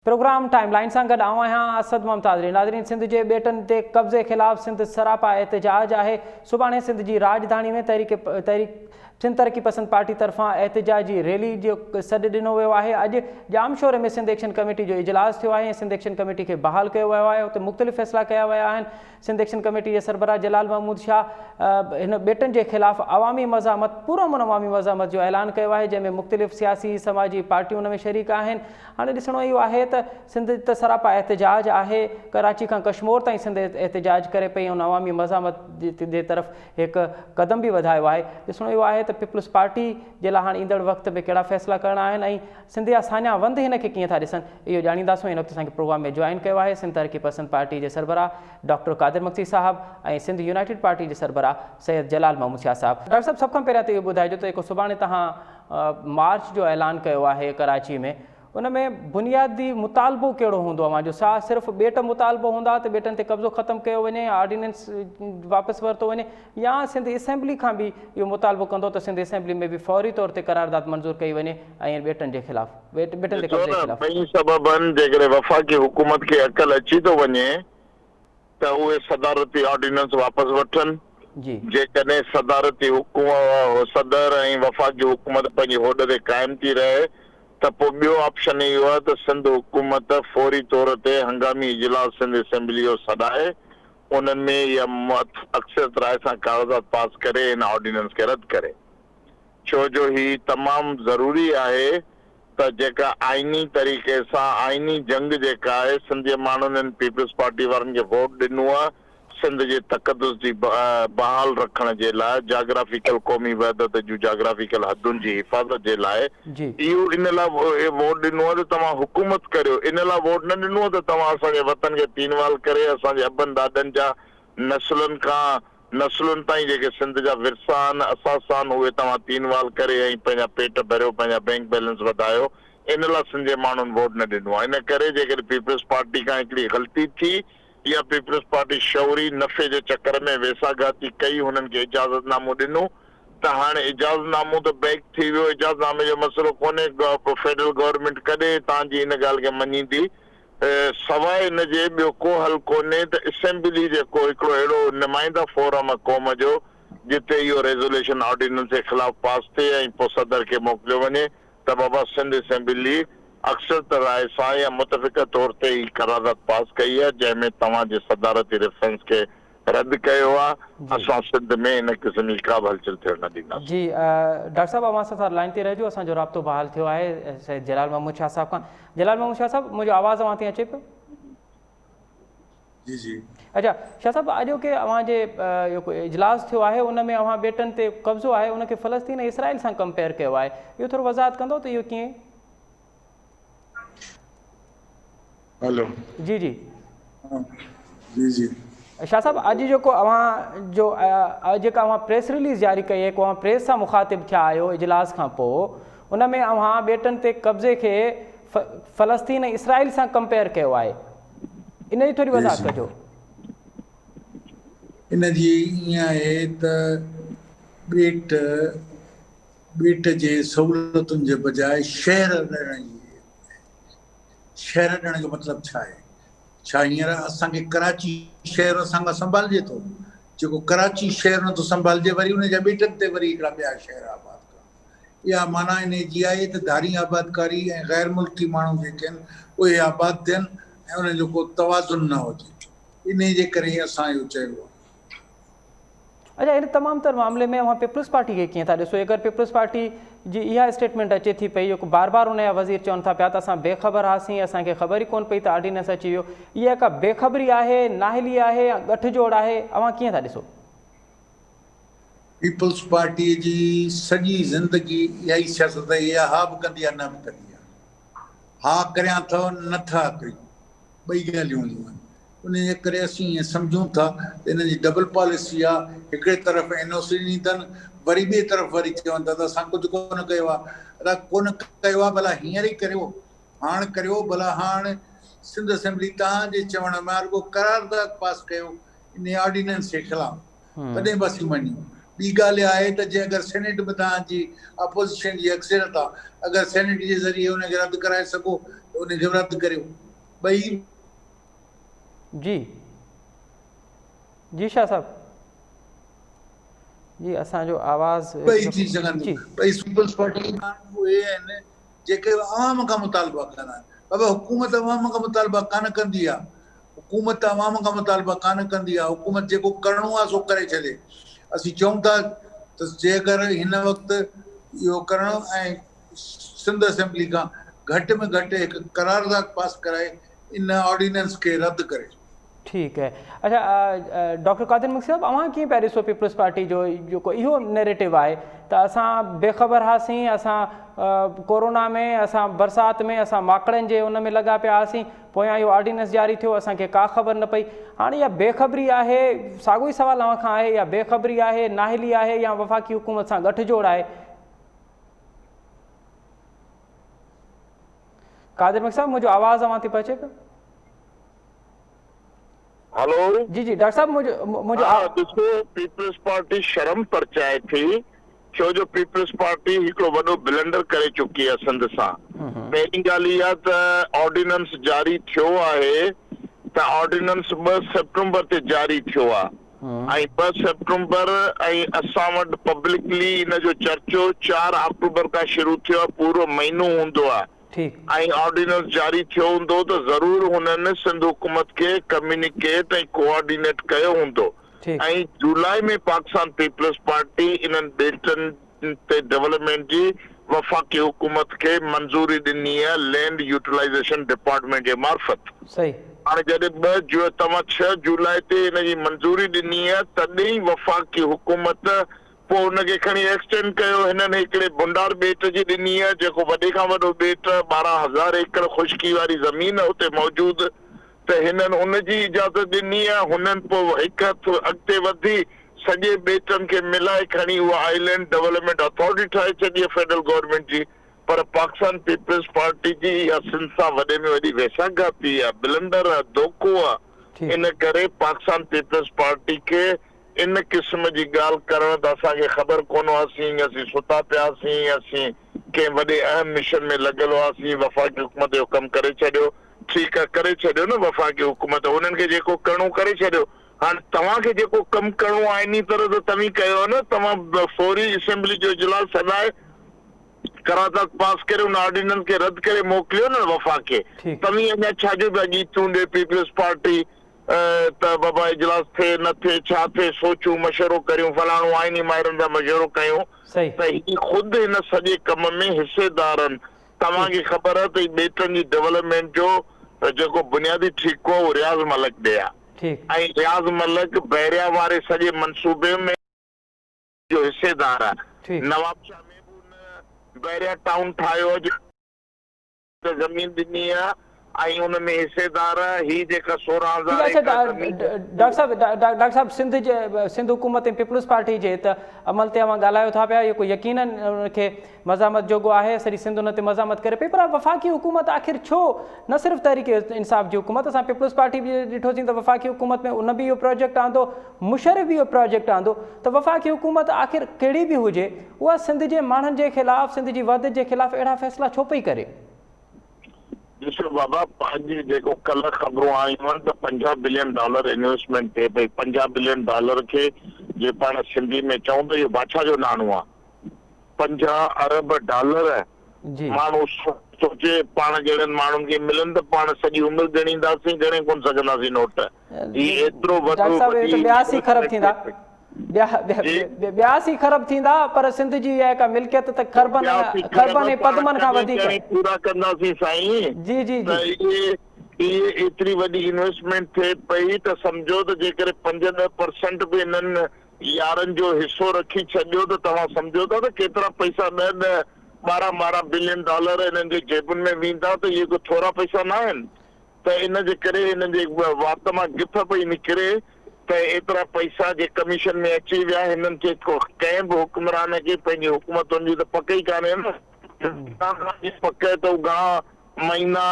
Programme time line सां गॾु आऊं आहियां असद मुमताज़। नाज़रीन, सिंध जे ॿेटनि ते कब्ज़े ख़िलाफ़ सिंध सरापा एहतजाज आहे। सुभाणे सिंध जी राजधानी में सिंध तरक़ी पसंद पार्टी तरफ़ां एहतजाजी रैली जो सॾु ॾिनो वियो आहे। अॼु जामशोरे में सिंध एक्शन कमेटी जो इजलास थियो आहे। सिंध एक्शन कमेटी खे बहाल कयो वियो आहे। उते मुख़्तलिफ़ फ़ैसिला कया विया आहिनि। सिंध एक्शन कमेटी जे सरबराह जलाल महमूद शाह हिन ॿेटनि जे ख़िलाफ़ अवामी मज़ामत पुरअमन अवामी मज़ामत जो ऐलान कयो आहे, जंहिंमें मुख़्तलिफ़ सियासी समाजी पार्टियूं हुन में शरीक आहिनि। हाणे ॾिसणो इहो आहे त सिंध त सरापा एहतजाज आहे। कराची खां कश्मीर ताईं सिंध एहतजाज करे पई ऐं अवामी मज़ामत जे तरफ़ हिकु क़दम बि वधायो आहे। ॾिसणो इहो आहे त पीपल्स पार्टी जे लाइ हाणे ईंदड़ वक़्त में कहिड़ा फ़ैसिला करणा आहिनि ऐं सिंध जा साञा वंद हिन खे कीअं था ॾिसनि, इहो ॼाणींदासीं। हिन वक़्तु असांखे प्रोग्राम में जॉइन कयो आहे सिंध तरक़ी पसंद पार्टी जे सरबराह डॉक्टर कादिर मक्सी साहब ऐं सिंध यूनाइटेड पार्टी जे सरबराह सैयद जलाल महमूद शाह साहब। डॉक्टर साहब, सभ खां पहिरियों त इहो ॿुधाइजो त जेको सुभाणे तव्हां मार्च जो ऐलान कयो आहे कराची में, उन में बुनियादी मुतालबो कहिड़ो हूंदो आहे जो छा सिर्फ़ु ॿेट मुतालबो हूंदा त ॿेटनि ते कब्ज़ो ख़तमु कयो वञे, ऑर्डिनेंस वापसि वरितो वञे, या सिंध असेंबली खां बि इहो मुतालबो कंदो त सिंध असेंबली में बि फौरी तौर ते करारदाद मंज़ूर कई वञे ऐं ॿेटनि जे ख़िलाफ़ ॿेटनि ते कब्ज़े जे ख़िलाफ़? ॿई सबबनि जेकॾहिं वफ़ाक़ी हुकूमत खे अकल अची थो वञे त उहे सदारती ऑर्डिनेंस वापसि वठनि। जेकॾहिं सदारती सदर ऐं वफ़ाक़ी हुकूमत पंहिंजी होॾ ते क़ाइमु थी रहे त पोइ ॿियो ऑप्शन इहो आहे त सिंध हुकूमत फौरी तौर ते हंगामी इजलास सिंध असेंबली जो सॾाए उन्हनि में इहा अक्सर राय सां कागज़ात पास करे इन ऑर्डिनेंस खे रद्द करे। छो जो ही तमामु ज़रूरी आहे त जेका आइनी तरीक़े सां आइनी जंग जेका आहे सिंध जे माण्हुनि पीपल्स पार्टी वारनि खे वोट ॾिनो आहे सिंध जे तक़दुस जी बहाल रखण जे लाइ, जाग्राफिकल क़ौमी वहदत जूं जाग्राफिकल हदुनि जी हिफ़ाज़त जे लाइ, इहो इन लाइ वोट ॾिनो आहे त तव्हां हुकूमत करियो। इन लाइ वोट न ॾिनो आहे त तव्हां असांजे वतन खे तीनवाल करे असांजे अबनि ॾाॾनि जा नस्लुनि खां नस्लुनि ताईं जेके सिंध जा विरसा आहिनि असास आहिनि उहे तव्हां तीनवाल करे ऐं पंहिंजा पेट भरियो, पंहिंजा बैंक बैलेंस वधायो। इन लाइ सिंध जे माण्हुनि वोट न ॾिनो आहे। इन करे जेकॾहिं पीपल्स पार्टी खां हिकिड़ी ग़लती थी या पीपल्स पार्टी शौरी नफ़े जे चकर में वेसाघाती कई, हुननि खे इजाज़तनामो ॾिनो त हाणे इजाज़तनामो त बैक थी वियो। इजाज़तनामे जो मसइलो कोन्हे, फेडरल गवर्नमेंट कॾहिं तव्हांजी इन ॻाल्हि खे मञींदी। सवाइ इन जे ॿियो को हल कोन्हे त असेंबली जेको हिकिड़ो अहिड़ो नुमाइंदा फोरम आहे क़ौम जो जिते इहो रेज़ोल्यूशन ऑर्डिनेंस जे ख़िलाफ़ पास थिए ऐं पोइ सदर खे मोकिलियो वञे त बाबा सिंध असेंबली अक्सर त राय सां या मुतफ़िक़ तौर ते ई करारदाद पास कई आहे जंहिंमें तव्हांजे सदारती रेफरेंस खे रद्द कयो आहे। असां सिंध में इन क़िस्म जी का बि हलचल थियण न ॾींदासीं। जी डॉक्टर साहब, अवां सां लाइन ते रहिजो, असांजो राब्तो बहाल थियो आहे सैयद जलाल महमूद शाह साहब खां। जलाल महमूद शाह साहब, मुंहिंजो आवाज़ अवां ताईं अचे पियो? जी जी। अच्छा शाह साहब, अॼु के अवां जे जेको इजलास थियो आहे उन में अवां ॿेटनि ते कब्ज़ो आहे उनखे फ़लस्तीन ऐं इसराइल सां कंपेयर कयो आहे, इहो थोरो वज़ाहत कंदो त इहो कीअं? हेलो जी जी जी जी। शाह साहब, अॼु जेको अवां जो जेका अवां प्रेस रिलीज़ जारी कई आहे, को अवां प्रेस सां मुखातिब थिया आहियो इजलास खां पोइ, उन में अवां ॿेटनि ते कब्ज़े खे फ़लस्तीन ऐं इसराइल सां कंपेयर कयो आहे, इन जी थोरी वज़ाहत कजो। इन जी ईअं आहे त ॿेट जे सहूलियतुनि जे बजाए शहर ॾियण जो मतिलबु छा आहे? छा हींअर असांखे कराची शहर असांखां संभालिजे थो? जेको कराची शहर नथो संभालिजे वरी उन जा ॿेटनि ते वरी हिकिड़ा ॿिया शहर आबाद करणु, इहा माना इन जी आहे त धारी आबादकारी ऐं ग़ैर मुल्की माण्हू जेके आहिनि उहे आबाद थियनि ऐं उन्हनि जो को तवाज़ुन न हुजे। इन जे करे असां इहो चयो आहे। अच्छा, इन तमामु तर मामले में अवां पीपल्स पार्टी खे कीअं था ॾिसो? अगरि पीपल्स पार्टी जी इहा स्टेटमेंट अचे थी पई, जेको बार बार उनजा वज़ीर चवनि था पिया त असां बेख़बर हुआसीं, असांखे ख़बर ई कोन पई त ऑर्डिनेंस अची वियो, इहा का बेख़बरी आहे, नाहिली आहे या गठजोड़ आहे, अवां कीअं था ॾिसो? पीपल्स पार्टीअ जी सॼी ज़िंदगी इहा ई सियासत आहे, इहा हा बि कंदी आहे न बि कंदी आहे। हा करियां अथव नथा कयूं, ॿई ॻाल्हियूं हूंदियूं आहिनि। उन जे करे असीं ईअं सम्झूं था त इन जी डबल पॉलिसी आहे, हिकिड़े तरफ़ NOC ॾिनी अथनि, वरी ॿिए तरफ़ वरी चवनि था त असां कुझु कोन कयो आहे। अला कोन कयो आहे, भला हींअर ई करियो, हाणे करियो, भला हाणे सिंध असेंबली तव्हांजे चवण में रुॻो करारदाद पास कयो इन ऑर्डिनेंस जे ख़िलाफ़, तॾहिं बि असीं मञूं। ॿी ॻाल्हि आहे त जे अगरि सेनेट में तव्हांजी अपोज़िशन जी अक्सरियत आहे, अगरि सेनेट जे ज़रिए हुनखे रद्द कराए सघो त उनखे रद्द करियो। ॿई जी शाह साहब जी असांजो आवाज़ ॿई थी सघनि। ॿई पीपल्स पार्टी उहे आहिनि जेके अवाम खां मुतालबा कंदा आहिनि। बाबा हुकूमत अवाम खां मुतालबा कान कंदी आहे, हुकूमत अवाम खां मुतालबा कान कंदी आहे। हुकूमत जेको करिणो आहे सो करे छॾे। असीं चऊं था त जेकर हिन वक़्तु इहो करणो ऐं सिंध असेंबली खां घटि में घटि हिकु करारदाद पास कराए इन ऑर्डिनेंस खे रद्द करे। ठीक है। अच्छा डॉक्टर कादिर मुखी साहब अवां कीअं पिया ॾिसो पीपल्स पार्टी जो जेको इहो नैरेटिव आहे त असां बेख़बर हुआसीं, असां कोरोना में, असां बरसाति में, असां माकड़नि जे उन में लॻा पिया हुआसीं, पोयां इहो ऑर्डिनेंस जारी थियो, असांखे का ख़बर न पई। हाणे इहा बेख़बरी आहे, साॻियो ई सवाल अव्हां खां आहे, या बेख़बरी आहे, नाहिली आहे, या वफ़ाक़ी हुकूमत सां गठजोड़ आहे? कादिर मुखी साहब मुंहिंजो आवाज़ अव्हां ते पहुचे पियो? हेलो जी डॉक्टर साहब मुझे ॾिसो पीपल्स पार्टी शर्म परचाए थी, छो जो पीपल्स पार्टी हिकिड़ो वॾो ब्लंडर करे चुकी आहे सिंध सां। पहिरीं ॻाल्हि इहा त ऑर्डिनेंस जारी थियो आहे त ऑर्डिनेंस 2 सेप्टेम्बर ते जारी थियो आहे ऐं 2 सेप्टेम्बर ऐं असां वटि पब्लिकली इन जो चर्चो 4 अक्टूबर खां शुरू थियो आहे, पूरो महीनो हूंदो आहे ऐं ऑर्डिनेंस जारी थियो हूंदो त ज़रूर हुननि सिंध हुकूमत खे कम्युनिकेट ऐं कोऑर्डिनेट कयो हूंदो। ऐं जुलाई में पाकिस्तान पीपल्स पार्टी इन्हनि बेटनि ते डेवलपमेंट जी वफ़ाक़ी हुकूमत खे मंज़ूरी ॾिनी आहे लैंड यूटिलाइज़ेशन डिपार्टमेंट जे मार्फत। हाणे जॾहिं तव्हां 6 जुलाई ते इन जी मंज़ूरी ॾिनी आहे तॾहिं ई वफ़ाक़ी हुकूमत पोइ उनखे खणी एक्सटेंड कयो। हिननि हिकिड़े भुंडार ॿेट जी ॾिनी आहे, जेको वॾे खां वॾो ॿेट 12,000 एकड़ खुशकी वारी ज़मीन उते मौजूदु, त हिननि उनजी इजाज़त ॾिनी आहे। हुननि पोइ हिकु हथु अॻिते वधी सॼे ॿेटनि खे मिलाए खणी उहा आइलैंड डेवलपमेंट अथॉरिटी ठाहे छॾी आहे फेडरल गवर्नमेंट जी। पर पाकिस्तान पीपल्स पार्टी जी इहा सिंध सां वॾे में वॾी वेसाघाती आहे, ब्लंडर आहे, धोखो आहे। इन करे पाकिस्तान पीपल्स पार्टी खे इन क़िस्म जी ॻाल्हि करण त असांखे ख़बर कोन हुआसीं, असीं सुता पियासीं, असीं कंहिं वॾे अहम मिशन में लॻल हुआसीं। वफ़ाक़ी हुकूमत जो कमु करे छॾियो, ठीकु आहे, करे छॾियो न वफ़ाक़ी हुकूमत, हुननि खे जेको करिणो करे छॾियो। हाणे तव्हांखे जेको कमु करिणो आहे इन तरह त तव्हीं कयो न। तव्हां फौरी असेंबली जो इजलास सदाए करारदाद पास करे उन ऑर्डिनेंस खे रद्द करे मोकिलियो न वफ़ाक़े। तव्हीं अञा छाजो पिया गीतूं ॾे पीपल्स पार्टी त बाबा इजलास थिए न थिए, छा थिए, सोचूं मशवरो करियूं, फलाणो आइनी माहिरनि सां मशवरो कयूं, त ही ख़ुदि हिन सॼे कम में हिसेदार आहिनि। तव्हांखे ख़बर आहे त ॿेटनि जी डेवलपमेंट जो जेको बुनियादी ठीको आहे उहो रियाज़ मलिक ॾे आहे ऐं रियाज़ मलिक बहरिया वारे सॼे मंसूबे में जो हिसेदार आहे। नवाब शाह में बि बहरिया टाउन ठाहियो, ज़मीन ॾिनी आहे ऐं उन में हिसेदार ही जेका 16,000 डॉक्टर साहब सिंध हुकूमत ऐं पीपल्स पार्टी जे त अमल ते अवां ॻाल्हायो था पिया, इहो यकीनन उनखे मज़ामत जोॻो आहे, सॼी सिंध उन ते मज़ामत करे पई। पर वफ़ाक़ी हुकूमत आख़िर छो न सिर्फ़ु तहरीक इंसाफ़ जी हुकूमत, असां पीपल्स पार्टी बि ॾिठोसीं त वफ़ाक़ी हुकूमत में उन बि इहो प्रोजेक्ट आंदो, मुशर्रफ बि इहो प्रोजेक्ट आंदो, त वफ़ाक़ी हुकूमत आख़िर कहिड़ी बि हुजे उहा सिंध जे माण्हुनि जे ख़िलाफ़, सिंध जी वधि जे ख़िलाफ़ अहिड़ा फ़ैसिला छो पई करे? ॾिसो बाबा, पंहिंजी जेको कल्ह ख़बरूं आयूं आहिनि त $50 बिलियन इन्वेस्टमेंट थिए पई। $50 बिलियन खे जे पाण सिंधी में चऊं त इहो बादशाह जो नाणो आहे। $50 अरब माण्हू सोचे पाण जहिड़नि माण्हुनि खे मिलनि त पाण सॼी उमिरि ॻणींदासीं, ॻणे कोन सघंदासीं नोट। ही एतिरो वॾो 82 खरब थींदा, 82 खरब थींदा, पर सिंध जी का मिल्कियत त खरबन ऐं पदमन खां वधीक पूरा कंदासीं साईं। जी जी ये एतिरी वॾी इन्वेस्टमेंट थिए पई त सम्झो त जेकर 5-10% बि इन्हनि यारनि जो हिसो रखी छॾियो त तव्हां सम्झो था त केतिरा पैसा 10-12 बिलियन डॉलर इन्हनि जे जेबुनि में वेंदा, त इहे को थोरा पैसा न आहिनि। त इन जे करे हिननि जे वात मां गिफ पई निकिरे त एतिरा पैसा जे कमीशन में अची विया। हिननि खे कंहिं बि हुकुमरान खे पंहिंजी हुकूमतुनि जी त पक ई कान्हे न। पक है तो घणा महीना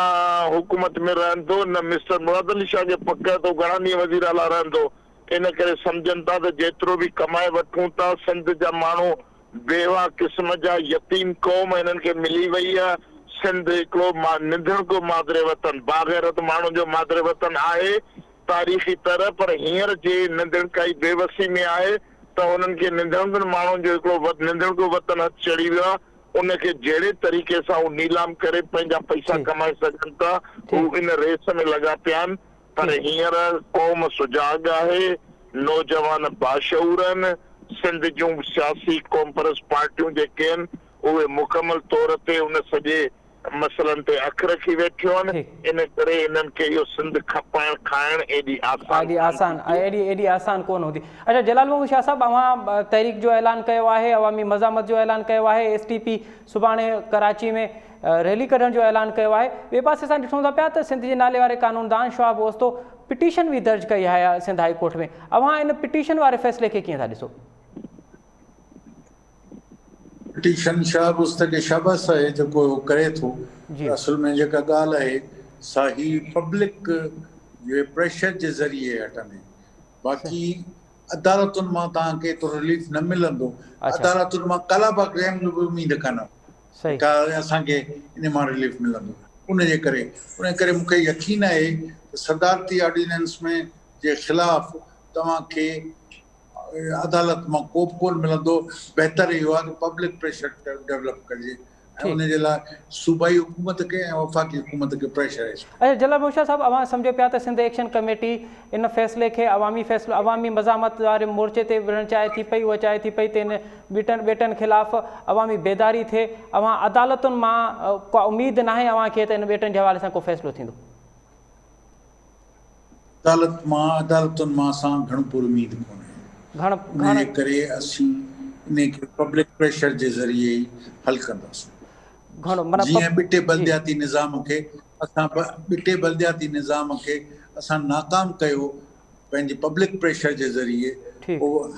हुकूमत में रहंदो, न मिस्टर मुराद अली शाह खे पक है तो घणा ॾींहं वज़ीर आला रहंदो। इन करे सम्झनि था त जेतिरो बि कमाए वठूं था सिंध जा माण्हू बेवा क़िस्म जा यतीम क़ौम इन्हनि खे मिली वई आहे। सिंध हिकिड़ो निंधण को मादरे वतन बाग़ैरत माण्हुनि जो मादरे वतन आहे तारीख़ी तरह, पर हींअर जे निंधण काई बेवसी में आहे त उन्हनि खे निंधण माण्हुनि जो हिकिड़ो निंधण को वतन हथ चढ़ी वियो आहे। उनखे जहिड़े तरीक़े सां हू नीलाम करे पंहिंजा पैसा कमाए सघनि था, हू इन रेस में लॻा पिया आहिनि। पर हींअर क़ौम सुजाग आहे, नौजवान बाशऊर आहिनि। सिंध जूं सियासी कॉम्परस पार्टियूं जेके आहिनि उहे मुकमल तौर ते उन सॼे मसइलनि ते अख रखी वेठियूं आहिनि। इन करे इन्हनि खे इहो सिंध खपाइण खाइण एॾी आसान कोन हूंदी। अच्छा जलाल महमूद शाह साहब, अवां तहरीक जो ऐलान कयो आहे, अवामी मज़ामत जो ऐलान कयो आहे, STP सुभाणे कराची में रैली कढण जो ऐलान कयो आहे। ॿिए पासे असां ॾिसूं था पिया त सिंध जे नाले वारे कानूनदान शवाब ओस्तो पिटीशन भी दर्ज कई है सिंध हाई कोर्ट में। अवां इन पिटीशन वारे फैसले के कीअं था ॾिसो? पिटीशन शहाब उस के शाबाश है जो करे थो। असल में जेका ॻाल्हि आहे सा ही पब्लिक जे प्रेशर जे ज़रिए हटंदी। बाक़ी अदालतुनि मां तव्हांखे तो रिलीफ न मिलंदो। अदालतुनि मां कलाबा क्लेम जो बि उम्मीद कान का असांखे इन मां रिलीफ मिलंदो। उन करे मूंखे यकीन आहे त सदारती ऑर्डिनेंस में जे ख़िलाफ़ तव्हांखे अदालत में कोन मिलंदो। बेहतर इहो आहे कि पब्लिक प्रेशर डेवलप कजे ऐं उन जे लाइ सूबाई हुकूमत के ऐं वफ़ाक़ी हुकूमत के प्रेशर आहे। अच्छा जलाल महमूद शाह साहब, अवां सम्झो पिया त सिंध एक्शन कमेटी इन फैसले के अवामी मज़ामत वारे मोर्चे ते विढ़ण चाहे थी पई, उहा चाहे थी पई त इन बेटनि ख़िलाफ़ अवामी बेदारी थिए। अवां अदालतुनि मां का उम्मीद न आहे अवां खे त इन बेटनि जे हवाले सां को फ़ैसिलो थींदो? अदालतुनि मां असां घणो पूरी उम्मीद कोन्हे। इन करे असीं इन खे पब्लिक प्रेशर जे ज़रिए ई हल कंदासीं। जीअं बिटे बलदियाती निज़ाम खे असां नाकाम कयो पंहिंजे पब्लिक प्रेशर जे ज़रिए,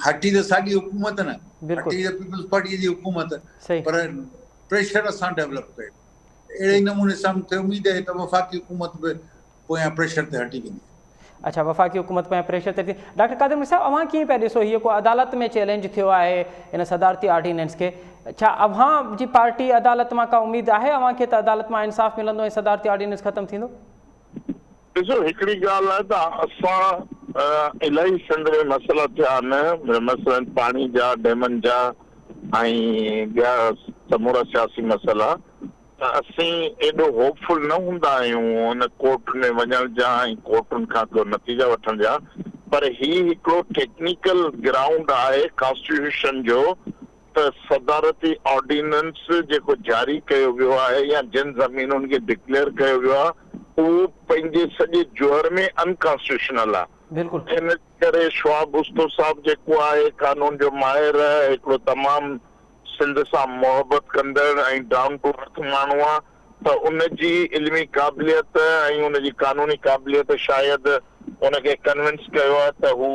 हटी त साॻी हुकूमत न, हटी त पीपल्स पार्टी जी हुकूमत, पर प्रेशर असां डेवलप कयो। अहिड़े नमूने सां मूंखे उम्मीद आहे त वफ़ाक़ी हुकूमत बि पोयां प्रेशर ते हटी वेंदी। अच्छा, वफ़ाक़ी हुकूमत पे प्रेशर ते। डॉक्टर कादिर मिर्ज़ा साहब, अवां कीअं पिया ॾिसो हीअ को अदालत में चैलेंज थियो आहे इन सदारती ऑर्डिनेंस के? छा अवां जी पार्टी अदालत मां का उम्मीद आहे अवां खे त अदालत मां इंसाफ़ मिलंदो ऐं सदारती ऑर्डिनेंस ख़त्म थींदो? ॾिसो, हिकिड़ी ॻाल्हि आहे त असां इलाही सिंध में मसइला थिया आहिनि, मसइलनि पाणी जा, डैमनि जा ऐं ॿिया समूरा सियासी मसइला। त असीं एॾो होपफुल न हूंदा आहियूं हुन कोर्ट में वञण जा ऐं कोर्टुनि खां को नतीजा वठण जा। पर ही हिकिड़ो टेक्निकल ग्राउंड आहे कॉन्स्टिट्यूशन जो त सदारती ऑर्डिनेंस जेको जारी कयो वियो आहे या जिन ज़मीनुनि खे डिक्लेयर कयो वियो आहे उहो पंहिंजे सॼे जोहर में अनकॉन्स्टिट्यूशनल आहे। इन करे शवाब उस्तो साहब जेको आहे कानून जो माहिर, हिकिड़ो तमामु सिंध सां मोहबत कंदड़ ऐं डाउन टू अर्थ माण्हू आहे, त उनजी इल्मी क़ाबिलियत ऐं उनजी कानूनी क़ाबिलियत शायदि उनखे कन्विंस कयो आहे त हू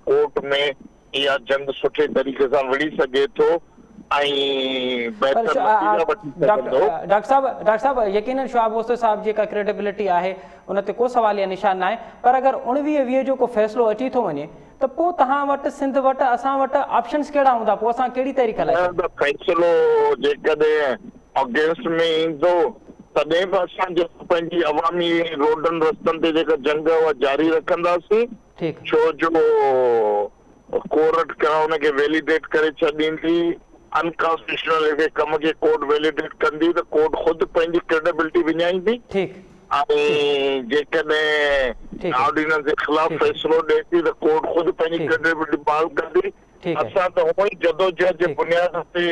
कोर्ट में इहा जंग सुठे तरीक़े सां विड़ी सघे थो ऐं बेहतर नतीजा वठी सघंदो। डॉक्टर साहब यकीनन शवाब ओस्तो साहब जी का क्रेडिबिलिटी आहे, उन ते को सवाल या निशान न आहे। पर अगरि 19-20 जो को फ़ैसिलो अची थो वञे त पोइ तव्हां वटि सिंध वटि असां वटि ऑप्शन्स कहिड़ा हूंदा? पोइ असां कहिड़ी तरीक़े लाइ फ़ैसिलो जेकॾहिं अगेंस्ट में ईंदो तॾहिं बि असां जेको पंहिंजी अवामी रोडनि रस्तनि ते जेका जंग उहा जारी रखंदासीं। छो जो कोर्ट का उनखे वैलिडेट करे छॾींदी, अनकॉन्स्टिट्यूशनल कम खे कोर्ट वैलिडेट कंदी त कोर्ट ख़ुदि पंहिंजी क्रेडिबिलिटी विञाईंदी ऐं जेकॾहिं ऑर्डिनेंस जे ख़िलाफ़ फ़ैसिलो ॾिए थी त कोर्ट ख़ुदि पंहिंजी क्रेडिबिलिटी बहाल कंदी। असां त हूअं ई जदोजहद जे बुनियाद ते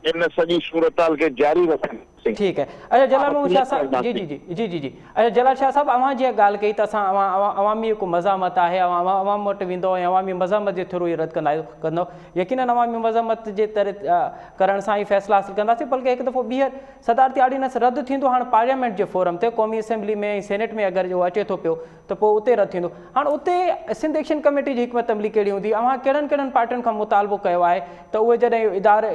इन सॼी सूरताल खे जारी रखंदासीं। ठीक है। अच्छा जलाल महमूद शाह साहब, जी जी जी जी जी जी अच्छा जलाल शाह साहब, अवां जी ॻाल्हि कई त असां अवामी को मज़ामत आहे, अवाम वटि वेंदो ऐं अवामी मज़ामत जे थ्रू ई रद्द कंदो। यकीनन अवामी मज़ामत जे करण सां ई फ़ैसिला हासिल कंदासीं। बल्कि हिकु दफ़ो ॿीहर सदारती ऑर्डिनेंस रद्द थींदो हाणे पार्लियामेंट जे फोरम ते, क़ौमी असेंबली में ऐं सेनेट में अगरि जो अचे थो पियो त पोइ उते रद्द थींदो। हाणे उते सिंध एक्शन कमेटी जी हिकमत अमली कहिड़ी हूंदी? अवां कहिड़नि पार्टियुनि खां मुतालबो कयो आहे त उहे जॾहिं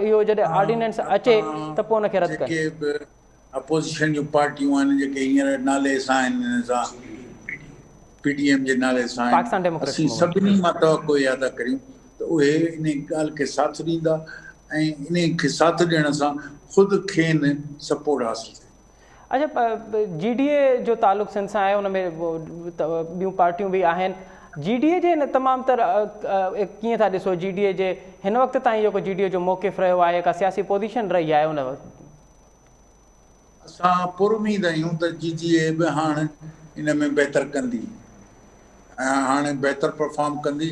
इहो ऑर्डिनेंस अचे त पोइ उनखे रद्द कनि? अपोज़िशन जूं पार्टियूं आहिनि जेके हींअर नाले सां आहिनि, PDM जे नाले सां पाकिस्तान डेमोक्रेटिक असीं सभिनी मां तवको इहा था करियूं त उहे इन ॻाल्हि खे साथ ॾींदा ऐं इन खे साथ ॾियण सां ख़ुदि खेनि सपोर्ट हासिलु थिए। अच्छा, GDA जो तालुक़ु सिंध सां आहे, उन में ॿियूं पार्टियूं बि आहिनि। GDA जे तमामु तर कीअं था ॾिसो GDA जे हिन वक़्त ताईं जेको GDA जो मौक़िफ़ रहियो आहे, का सियासी पोज़ीशन रही आहे उन वक़्तु? असां पुरुमीद आहियूं त GDA बि हाणे इन में बहितर कंदी ऐं हाणे बहितर परफॉर्म कंदी,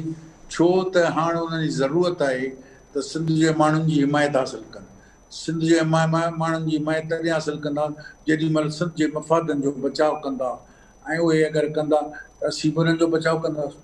छो त हाणे उन्हनि जी ज़रूरत आहे त सिंध जे माण्हुनि जी हिमायत हासिलु कनि। सिंध जे माण्हुनि जी हिमायत तॾहिं हासिलु कंदा जेॾी महिल सिंध जे मफ़ादनि जो बचाव कंदा, ऐं उहे अगरि कंदा त असीं बि उन्हनि जो बचाव कंदासीं।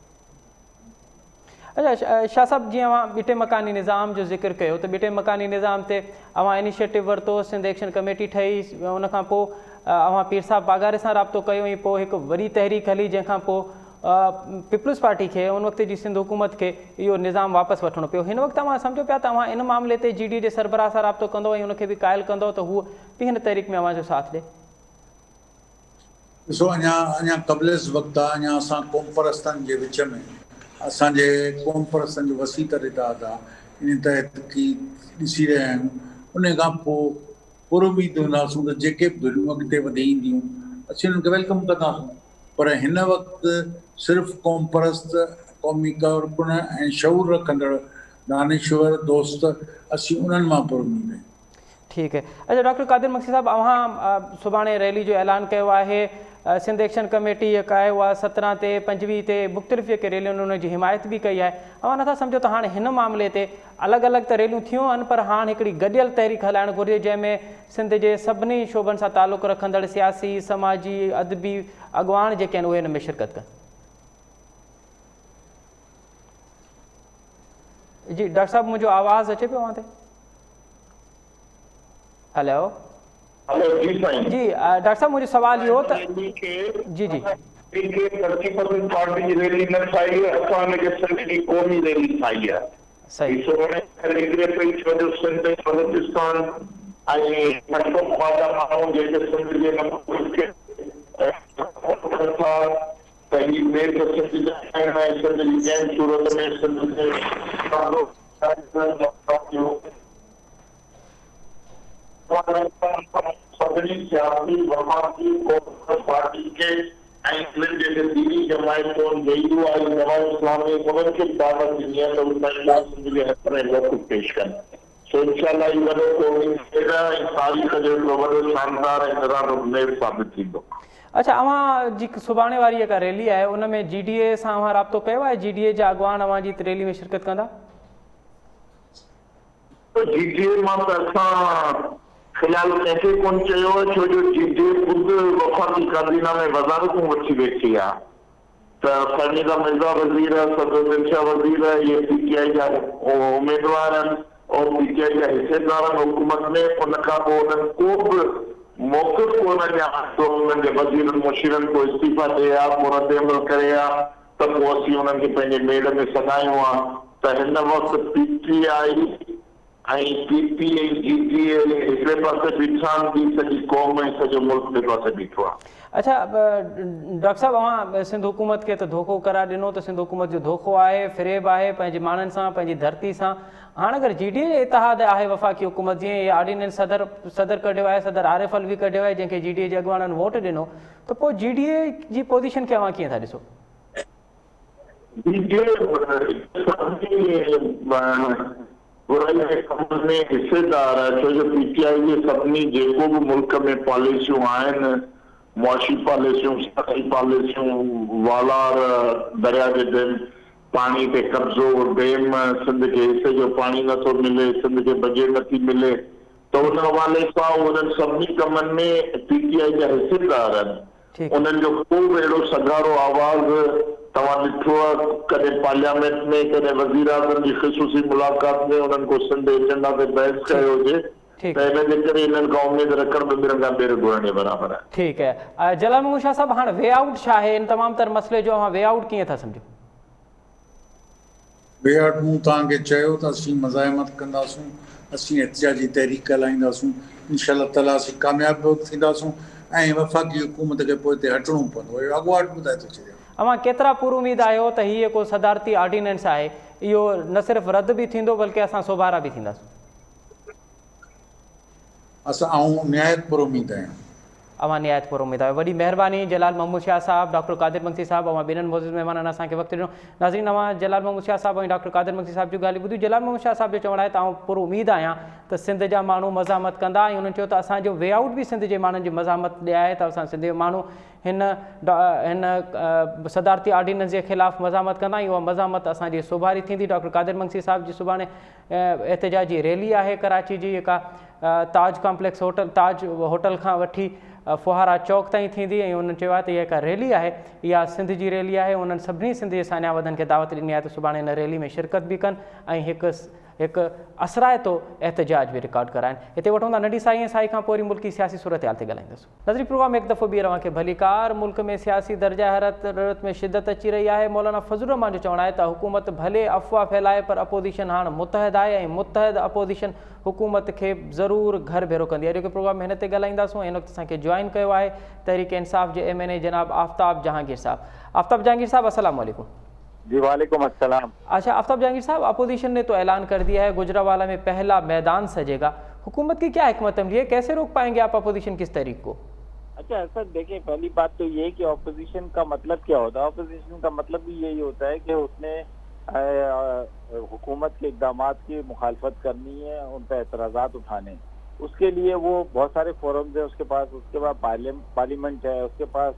अच्छा शाह साहब, जीअं अवां ॿिटे मकानी निज़ाम जो ज़िक्र कयो त ॿिटे मकानी निज़ाम ते अवां इनिशिएटिव वरितो, सिंध एक्शन कमेटी ठही, उन खां पोइ अवां पीर साहब बागारे सां राब्तो कयो ऐं पोइ हिकु वॾी तहरीक हली, जंहिंखां पोइ पीपल्स पार्टी खे उन वक़्त जी सिंध हुकूमत खे इहो निज़ाम वापसि वठिणो पियो। हिन वक़्तु तव्हां सम्झो पिया त अवां इन मामले ते GDA जे सरबराह सां राब्तो कंदो ऐं उनखे बि क़ाइल कंदो त हू बि हिन तहरीक में अवां जो साथ ॾे? ॾिसो, अञा क़बलेस वक़्तु आहे, अञा असां क़ौम परस्तनि जे विच में असांजे क़ौम परस्तनि जो वसी तइदाद आहे, इन तहत की ॾिसी रहिया आहियूं। उन खां पोइ पुरुमीद हूंदासीं त जेके बि धुरियूं अॻिते वधी ईंदियूं असीं उन्हनि खे वेलकम कंदासीं, पर हिन वक़्तु सिर्फ़ु क़ौम परस्त, क़ौमी कारकुन ऐं शऊर रखंदड़ दानिश्वर दोस्त असीं उन्हनि मां पुरुमीद आहियूं। ठीकु है। अच्छा डॉक्टर कादिर मक्सी साहब, अवां सुभाणे रैली जो ऐलान कयो आहे, सिंध एक्शन कमेटी जेका आहे उहा 17 ते 25 ते मुख़्तलिफ़ जेके रैलियूं आहिनि उनजी हिमायत बि कई आहे। अवां नथा सम्झो त हाणे हिन मामले ते अलॻि अलॻि त रैलियूं थियूं आहिनि, पर हाणे हिकिड़ी गॾियल तहरीक हलाइणु घुरिजे जंहिंमें सिंध जे सभिनी शोबनि सां तालुक़ु रखंदड़ सियासी, समाजी, अदबी अॻवान जेके आहिनि उहे हिन में शिरकत कनि? जी डॉक्टर साहब, मुंहिंजो आवाज़ु अचे पियो अवां ते? हेलो जी साईं। जी डॉक्टर साहब, मुंहिंजो सवाल इहो त जी जी पार्टी जी रैली न ठाही आहे, असां हिनखे सिंध जी क़ौमी रैली ठाही आहे। सही सिंध बलूचिस्तान ऐं माण्हू जेके सिंध जे सिंध जी जंहिं सूरत में सिंध सभिनी सियासी वफ़ाक़ी पार्टी खे ऐं इन्हनि जेके दीनी जमायतूं जईदू आहे नवाज़ इस्लामी उन्हनि खे दावत ॾिनी आहे त उहे सिंध जे हक़ में मौक़िफ़ पेश कनि। सो इंशाअल्लाह इहो वॾो क़ौमी खेॾ ऐं तारीख़ जो हिकिड़ो वॾो शानदार ऐं निरानो साबित थींदो। अच्छा, अवां जी सुभाणे वारी जेका रैली आहे उन में GDA सां अवां राब्तो कयो आहे? GDA जा अॻवान अवां जी रैली में शिरकत कंदा? GDA मां त असां फ़िलहाल कंहिंखे कोन चयो आहे, छो जो GDA ख़ुदि वफ़ाक़ी काबीना में वज़ारतूं वठी वेठी आहे। त फहमीदा मिर्ज़ा वज़ीर, सदर दिलशाह वज़ीर, इहे PTI जा उम्मीदवार आहिनि और PTI जा हिसेदार आहिनि हुकूमत में। उन खां पोइ उन्हनि को बि मौक़िफ़ कोन ॾिया तो उन्हनि जे वज़ीरनि मुशीरनि को इस्तीफ़ा ॾिए हा, को रद्द अमल करे हा, त पोइ असीं उन्हनि खे पंहिंजे मेड़ में सॾायूं हा। त हिन वक़्तु PTI ऐं PP ऐं GDA हिकिड़े पासे बीठा आहिनि, ॿी सॼी क़ौम ऐं सॼो मुल्क ॿिए पासे बीठो आहे। अच्छा डॉक्टर साहब, अवां सिंध हुकूमत खे त धोखो करार ॾिनो त सिंध हुकूमत जो धोखो आहे, फ़रेब आहे पंहिंजे माण्हुनि सां, पंहिंजी धरती सां। हाणे अगरि GDA जो इतिहाद आहे वफ़ाक़ी हुकूमत, जीअं इहे ऑर्डिनेंस सदर कढियो आहे, सदर आरिफ अलवी कढियो आहे, जंहिंखे GDA जे अॻवाननि वोट ॾिनो, त पोइ GDA जी पोज़ीशन खे अवां कीअं था ॾिसो? हिस्सेदार आहे, छो जो PTI जे सभिनी जेको बि मुल्क में पॉलिसियूं आहिनि, मुआशी पॉलिसियूं, सियासी पॉलिसियूं, वालार दरिया जे डेम पाणी ते कब्ज़ो, डेम सिंध खे हिसे जो पाणी नथो मिले, सिंध खे बजेट नथी मिले, त उन हवाले सां उन्हनि सभिनी कमनि में PTI जा हिसेदार आहिनि। उन्हनि जो को बि अहिड़ो सगारो आवाज़ तव्हां ॾिठो आहे कॾहिं पार्लियामेंट में, कॾहिं वज़ीर आज़म जी ख़ुसूसी मुलाक़ात में उन्हनि को सिंध एजेंडा ते बहस कयो हुजे, त हिनजे करे इन्हनि खां उमेद रखण में बिरंगा बेर घुरण जे बराबरि आहे। ठीकु है। जलाल महमूद शाह साहब, हाणे वे आउट छा आहे इन तमामु तर मसइले जो? अवां वे आउट कीअं था सम्झो? वे आउट मूं तव्हांखे चयो त असीं मज़ाहिमत कंदासूं, असीं एहतिजाजी तहरीक हलाईंदासूं, इंशाअल्लाह ताला असीं कामयाब थींदासूं ऐं वफ़ाक़ी हुकूमत खे पोइ हिते हटिणो पवंदो। इहो अॻुवाट ॿुधाए थो छॾियां। अवां केतिरा पूरी उम्मीद आहियो त हीअ को सदारती ऑर्डिनेंस आहे इहो न सिर्फ़ु रद्द बि थींदो बल्कि असां सोभारा बि थींदासीं? असां निहायत पर उम्मीद आहियूं। अवां निहायत पर उम्मीद आहे। वॾी महिरबानी जलाल महमूद शाह साहब, डॉक्टर कादिर मंगसी साहब, अवां ॿिन्हिनि मौजूद महिमाननि असांखे वक़्तु ॾिनो। नाज़रीन, अवां जलाल महमूद शाह साहब ऐं डॉक्टर कादिर मंगसी साहब जूं ॻाल्हियूं ॿुधियूं। जलाल महमूद शाह साहब जो चवणु आहे त आउं पुर उम्मीद आहियां त सिंध जा माण्हू मज़ामत कंदा ऐं उन्हनि चयो त असांजो वे आउट बि सिंध जे माण्हुनि जी मज़ामत ॾे आहे त असां सिंध जो माण्हू हिन सदारती ऑर्डिनेंस जे ख़िलाफ़ु मज़ामत कंदा ऐं उहा मज़ामत असांजी सोभारी थींदी। डॉक्टर कादिर मंगसी साहब जी सुभाणे एहतिजाजी रैली आहे कराची जी, जेका ताज कॉम्प्लेक्स होटल ताज होटल खां वठी फुहारा चौक ताईं थींदी ऐं उन्हनि चयो आहे त इहा जेका रैली आहे इहा सिंध जी रैली आहे। उन्हनि सभिनी सिंध जे सान्यावदनि खे दावत ॾिनी आहे त सुभाणे हिन रैली में शिरकत बि कनि ऐं हिकु असराइतो एहतिजाज बि रिकॉर्ड कराइनि। हिते वठूं था नंढी साई ऐं साई खां पोइ मुल्की सियासी सूरत हाल ते ॻाल्हाईंदासीं। नज़री प्रोग्राम हिकु दफ़ो ॿीहर खे भली कार। मुल्क में सियासी दर्जा हरारत में शिदत अची रही आहे। मौलाना फज़लुर रहमान जो चवणु आहे त हुकूमत भले अफ़वाह फैलाए पर अपोज़िशन हाणे मुतहद आहे ऐं मुतहद अपोज़िशन हुकूमत खे ज़रूरु घर भेरो कंदी आहे। जेको प्रोग्राम हिन ते ॻाल्हाईंदासीं। हिन वक़्तु असांखे जॉइन कयो आहे तहरीक इंसाफ़ जे MNA जनाब आफ्ताब जहांगीर साहब। आफ्ताब जहांगीर साहब, अस्सलाम वालेकुम। जी वालेकुम अस्सलाम। अच्छा आफ्ताब जहांगीर साहब, अपोजिशन ने तो ऐलान कर दिया है गुजरावाला में पहला मैदान सजेगा, हुकूमत की क्या हिकमत अमली है, कैसे रोक पाएंगे आप अपोजिशन की इस तहरीक को? अच्छा सर देखिए, पहली बात तो ये कि ऑपोजिशन का मतलब क्या होता है। ऑपोजिशन का मतलब भी यही होता है कि उसने हुकूमत के इक़दामात की मुखालफत करनी है, उन पर एतराज़ात उठाने। उसके लिए वो बहुत सारे फोरम्स है उसके पास, उसके बाद पार्लियामेंट है, उसके पास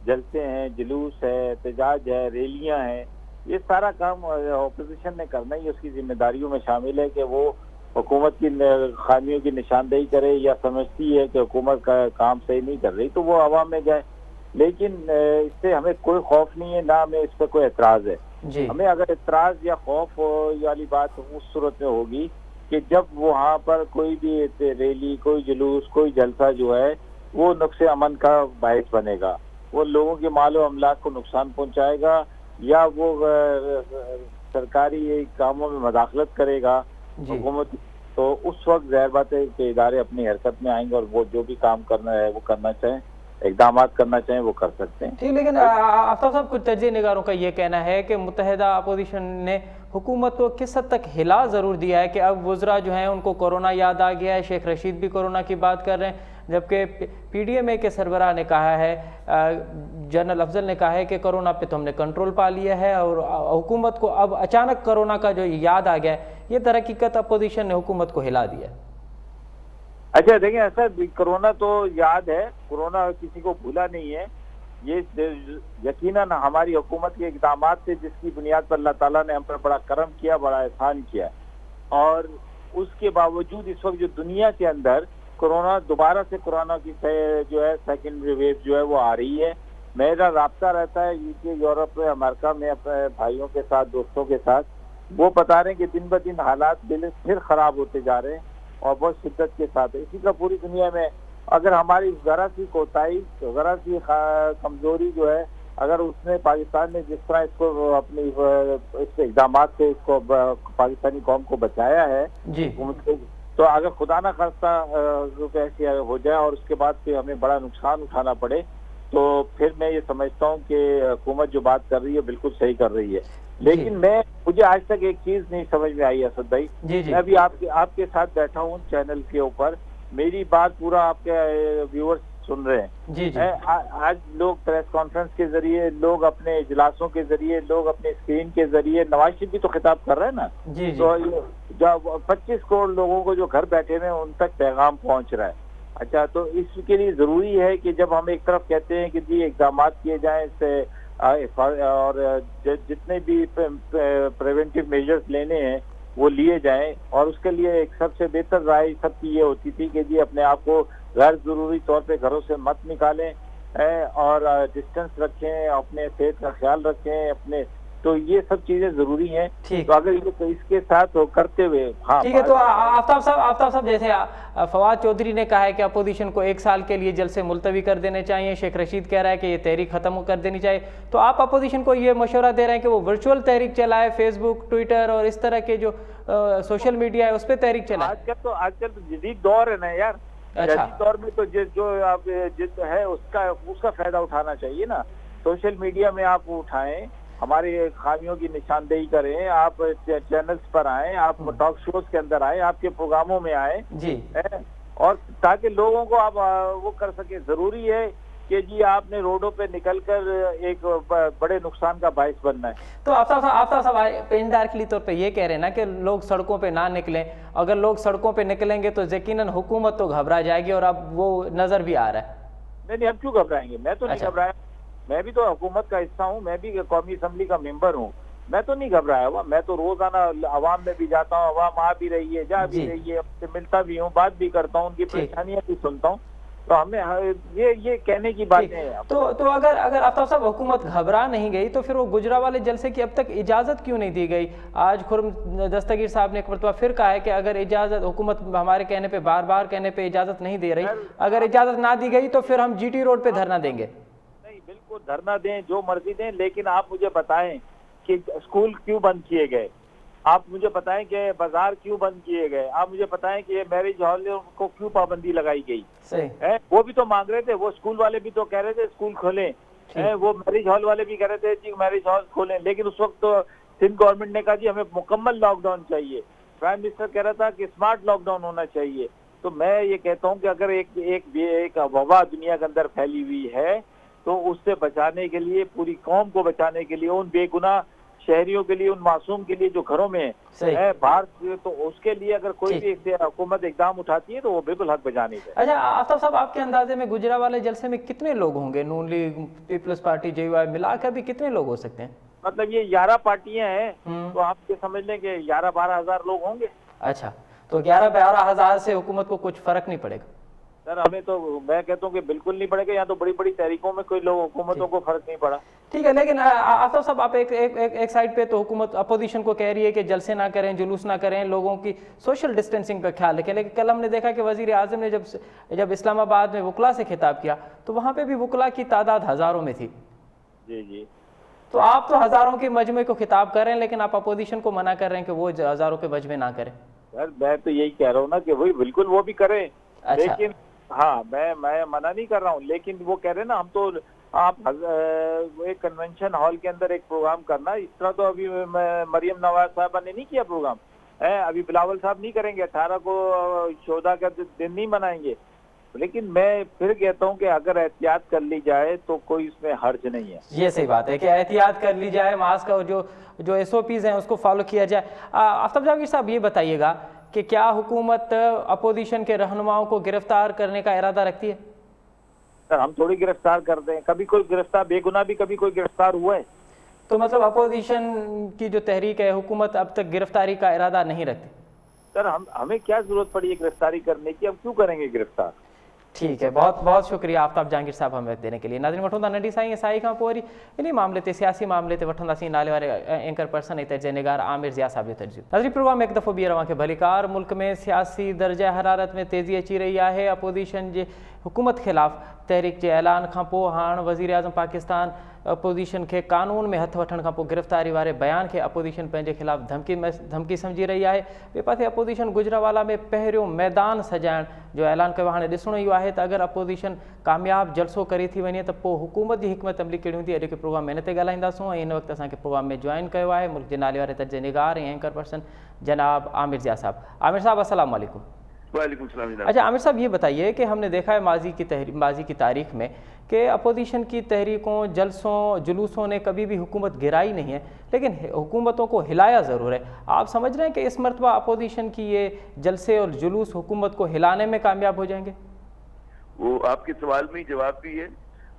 जलसे हैं, जुलूस है, एहतजाज है, रैलियां हैं। ये सारा काम ऑपोजिशन ने करना ही उसकी जिम्मेदारियों में शामिल है कि वो हुकूमत की खामियों की निशानदेही करे या समझती है कि हुकूमत का काम सही नहीं कर रही तो वो अवाम में जाए। लेकिन इससे हमें कोई खौफ नहीं है, ना हमें इस पर कोई एतराज़ है। हमें अगर एतराज़ या खौफ वाली बात उस सूरत में होगी कि जब वहाँ पर कोई भी रैली, कोई जुलूस, कोई जलसा जो है वो नुक्से अमन का बायस बनेगा, वो लोगों के माल और अमलाक को नुकसान पहुँचाएगा या वो सरकारी कामों में मदाखलत करेगा हुकूमत, तो उस वक्त ज़ाहिर बात है कि इदारे अपनी हरकत में आएंगे और वो जो भी काम करना है वो करना चाहें, इक़दामात करना चाहें वो कर सकते हैं। ठीक, लेकिन आफ्ताब साहब कुछ तजज़िया निगारों का ये कहना है कि मुत्तहिदा अपोजिशन ने हुकूमत को किस हद तक हिला ज़रूर दिया है कि अब वज़रा जो हैं उनको कोरोना याद आ गया है, शेख रशीद भी कोरोना की बात कर रहे हैं, जबकि PDMA के सरबराह ने कहा है, जनरल अफजल ने कहा है कि कोरोना पे तो हमने कंट्रोल पा लिया है और हुकूमत को अब अचानक कोरोना का जो याद आ गया है, ये दरहकीकत अपोजिशन ने हुकूमत को हिला दिया है। अच्छा देखिए, ऐसा कोरोना तो याद है, कोरोना किसी को भूला नहीं है। ये यकीनन हमारी हुकूमत के इक़दामात से जिसकी बुनियाद पर अल्लाह ताला ने हम पर बड़ा करम किया, बड़ा एहसान किया, और उसके बावजूद इस वक्त जो दुनिया के अंदर कोरोना दोबारा से कोरोना की जो है सेकेंड वेव जो है वो आ रही है। मेरा राब्ता रहता है UK, यूरोप में, अमेरिका में अपने भाइयों के साथ, दोस्तों के साथ, वो बता रहे हैं कि दिन ब दिन हालात फिर खराब होते जा रहे हैं और बहुत शिद्दत के साथ है। इसी का पूरी दुनिया में अगर हमारी ज़रा सी कोताही, ज़रा सी कमजोरी जो है, अगर उसने पाकिस्तान ने जिस तरह इसको अपनी इस इक़दामात से इसको पाकिस्तानी कौम को बचाया है जी, तो अगर खुदा ना खास्ता ऐसी हो जाए और उसके बाद फिर हमें बड़ा नुकसान उठाना पड़े तो फिर मैं ये समझता हूँ कि हुकूमत जो बात कर रही है बिल्कुल सही कर रही है। लेकिन मुझे आज तक एक चीज नहीं समझ में आई असद भाई, मैं अभी आपके साथ बैठा हूँ चैनल के ऊपर, मेरी बात पूरा आपके व्यूअर्स सुन रहे हैं। जी, जी। आज लोग प्रेस कॉन्फ्रेंस के जरिए, लोग अपने इजलासों के जरिए, लोग अपने स्क्रीन के जरिए, नवाज शरीफ भी तो खिताब कर रहे हैं ना, जी, जी। तो जब 25 करोड़ लोगों को जो घर बैठे हुए उन तक पैगाम पहुंच रहा है। अच्छा, तो इसके लिए जरूरी है कि जब हम एक तरफ कहते हैं कि जी इक़दामात किए जाएं और जितने भी प्रिवेंटिव मेजर्स लेने हैं वो लिए जाएं, और उसके लिए एक सबसे बेहतर राय सबकी ये होती थी कि जी अपने आप को गैर जरूरी तौर पे घरों से मत निकालें और डिस्टेंस रखें, अपने सेहत का ख्याल रखें अपने, तो ये सब चीजें जरूरी हैं। तो अगर ये तो इसके साथ करते हुए ठीक है, तो आफ्ताब साहब जैसे फवाद चौधरी ने कहा है कि अपोजिशन को 1 साल के लिए जलसे मुलतवी कर देने चाहिए, शेख रशीद कह रहा है कि ये तहरीक खत्म कर देनी चाहिए, तो आप अपोजिशन को ये मशवरा दे रहे हैं कि वो वर्चुअल तहरीक चलाए, फेसबुक, ट्विटर और इस तरह के जो सोशल मीडिया है उस पर तहरीक चलाए? आजकल तो जदीद दौर है ना यार, जदीद दौर में तो जो आप जिद है उसका फायदा उठाना चाहिए ना। सोशल मीडिया में आप उठाएं, हमारे खामियों की निशानदेही करें, आप चैनल्स पर आएं, आप टॉक शोज के अंदर आएं, आपके प्रोग्रामों में आएं जी, और ताकि लोगों को आप वो कर सके। जरूरी है कि जी आपने रोडों पे निकलकर एक बड़े नुकसान का बायस बनना है। तो आफ्ताब साहब इनडायरेक्टली तौर पे ये कह रहे हैं ना कि लोग सड़कों पे ना निकलें, अगर लोग सड़कों पे निकलेंगे तो यकीनन हुकूमत तो घबरा जाएगी, और अब वो नजर भी आ रहा है। नहीं, हम क्यों घबराएंगे? मैं तो नहीं घबराया, मैं भी तो हुकूमत का हिस्सा हूँ, मैं भी कौमी असम्बली का मेंबर हूँ, मैं तो नहीं घबराया हुआ। मैं तो रोजाना अवाम में भी जाता हूँ, अवाम आ भी रही है, जा भी रही है, उनसे मिलता भी हूँ, बात भी करता हूँ, उनकी परेशानियां भी सुनता हूँ। तो हमें ये कहने की बातें हैं। तो अगर आफ्ताब साहब हुकूमत घबरा नहीं गई तो फिर वो गुजरावाले जलसे की अब तक इजाजत क्यों नहीं दी गई? आज खुर्रम दस्तगीर साहब ने एक मरतबा फिर कहा है कि अगर इजाजत हुकूमत हमारे कहने पे, बार बार कहने पे इजाजत नहीं दे रही, अगर इजाजत ना दी गई तो फिर हम GT रोड पे धरना देंगे। नहीं, बिल्कुल धरना दें, जो मर्जी दें, लेकिन आप मुझे बताएं कि स्कूल क्यों बंद किए गए, आप मुझे बताएं कि बाजार क्यों बंद किए गए, आप मुझे बताएं कि मैरिज हॉल को क्यों पाबंदी लगाई गई है। वो भी तो मांग रहे थे, वो स्कूल वाले भी तो कह रहे थे स्कूल खोलें, वो मैरिज हॉल वाले भी कह रहे थे जी मैरिज हॉल खोलें, लेकिन उस वक्त तो सिंध गवर्नमेंट ने कहा जी हमें मुकम्मल लॉकडाउन चाहिए। प्राइम मिनिस्टर कह रहा था कि स्मार्ट लॉकडाउन होना चाहिए। तो मैं ये कहता हूँ कि अगर एक वबा दुनिया के अंदर फैली हुई है तो उससे बचाने के लिए, पूरी कौम को बचाने के लिए, उन बेगुनाह शहरियों के लिए, उन मासूम के लिए जो घरों में है बाहर, तो उसके लिए अगर कोई भी हुकूमत इकदाम उठाती है तो वो बिल्कुल हक बजानी है। अच्छा आफ्ताब साहब, आपके अंदाजे में गुजरावाले जलसे में कितने लोग होंगे? नून लीग, पीपल्स पार्टी, JUI मिलाकर भी कितने लोग हो सकते हैं? मतलब ये 11 पार्टियां हैं, तो आप ये समझ लें कि 11-12 हजार लोग होंगे। अच्छा, तो 11-12 हजार से हुकूमत को कुछ फर्क नहीं पड़ेगा? सर हमें तो, मैं कहता हूँ कि बिल्कुल नहीं पड़ेगा। यहाँ तो बड़ी बड़ी तहरीकों में कोई लोग, हुकूमतों को फर्क नहीं पड़ा। ठीक है, लेकिन आफ्ताब साहब आप एक साइड पे तो हुकूमत अपोजिशन को कह रही है कि जलसे ना करें, जुलूस ना करें, लोगों की सोशल डिस्टेंसिंग पे ख्याल रखें, लेकिन कल हमने देखा कि वजीर आजम ने जब इस्लामाबाद में वकला से खिताब किया तो वहाँ पे भी वकला की तादाद हजारों में थी। जी। तो आप तो हजारों के मजमे को खिताब कर रहे हैं, लेकिन आप अपोजिशन को मना कर रहे हैं कि वो हजारों के मजमे ना करें। सर मैं तो यही कह रहा हूँ ना कि वही बिल्कुल वो भी करें। अच्छा। लेकिन हाँ, मैं मना नहीं कर रहा हूँ, लेकिन वो कह रहे हैं ना, हम तो आप एक कन्वेंशन हॉल के अंदर एक प्रोग्राम करना, इस तरह तो अभी मरियम नवाज साहबा ने नहीं किया प्रोग्राम है, अभी बिलावल साहब नहीं करेंगे, 18 को शोधा का दिन नहीं मनाएंगे। लेकिन मैं फिर कहता हूँ कि अगर एहतियात कर ली जाए तो कोई इसमें हर्ज नहीं है। ये सही बात है कि एहतियात कर ली जाए, मास्क का जो SOPs हैं उसको फॉलो किया जाए। आफ्ताब जहांगीर साहब ये बताइएगा कि क्या हुकूमत अपोजिशन के रहनुमाओं को गिरफ्तार करने का इरादा रखती है? सर हम थोड़ी गिरफ्तार करते हैं, कभी कोई गिरफ्तार, बेगुनाह भी कभी कोई गिरफ्तार हुआ है? तो मतलब अपोजिशन की जो तहरीक है, हुकूमत अब तक गिरफ्तारी का इरादा नहीं रखती? सर हमें क्या जरूरत पड़ी है गिरफ्तारी करने की, हम क्यों करेंगे गिरफ्तार? ठीक है, बहुत बहुत शुक्रिया आफ्ताब जहांगीर साहब हमें देने के लिए। नाज़रीन वठूं था नंढी साई खां पोइ वरी इन मामले ते, सियासी मामले ते वठंदासीं नाले वारे एंकर पर्सन ऐं तर्जे निगार आमिर ज़िया साहब जो तर्जुमो। नाज़रीन प्रोग्राम एक दफ़ो ॿीहर तव्हांखे भलीकार। मुल्क में सियासी दर्जा हरारत में तेज़ी अची रही है। अपोजिशन जे हुकूमत ख़िलाफ़ तहरीक जे ऐलान खां पोइ हाणे वज़ीर आज़म पाकिस्तान अपोजिशन के कानून में हथ वठण खां पोइ गिरफ़्तारी वारे बयान के अपोजिशन पंहिंजे ख़िलाफ़ धमकी समझी रही है। ॿिए पासे अपोजिशन गुजरावाला में पहिरियों मैदान सजाइण जो ऐलान कयो। हाणे ॾिसणो इहो आहे त अगरि अपोजिशन कामयाब जलसो करे थी वञे त पोइ हुकूमत जी हिकमत अमली कहिड़ी हूंदी। अॼु के प्रोग्राम में इन ते ॻाल्हाईंदासूं ऐं इन वक़्तु असांखे प्रोग्राम में जॉइन कयो आहे मुल्क जे नाले वारे तर्जे निगार ऐं एंकर पर्सन जनाब आमिर ज़िया साहब। आमिर साहब अस्सलाम वालेकुम। वालेकुम सलाम। अच्छा आमिर साहब ये बताइए कि हमने देखा है माजी की तारीख में कि अपोजिशन की तहरीकों, जलसों, जुलूसों ने कभी भी हुकूमत गिराई नहीं है, लेकिन हुकूमतों को हिलाया ज़रूर है। आप समझ रहे हैं कि इस मरतबा अपोजिशन की ये जलसे और जुलूस हुकूमत को हिलाने में कामयाब हो जाएंगे? वो आपके सवाल में ही जवाब भी है।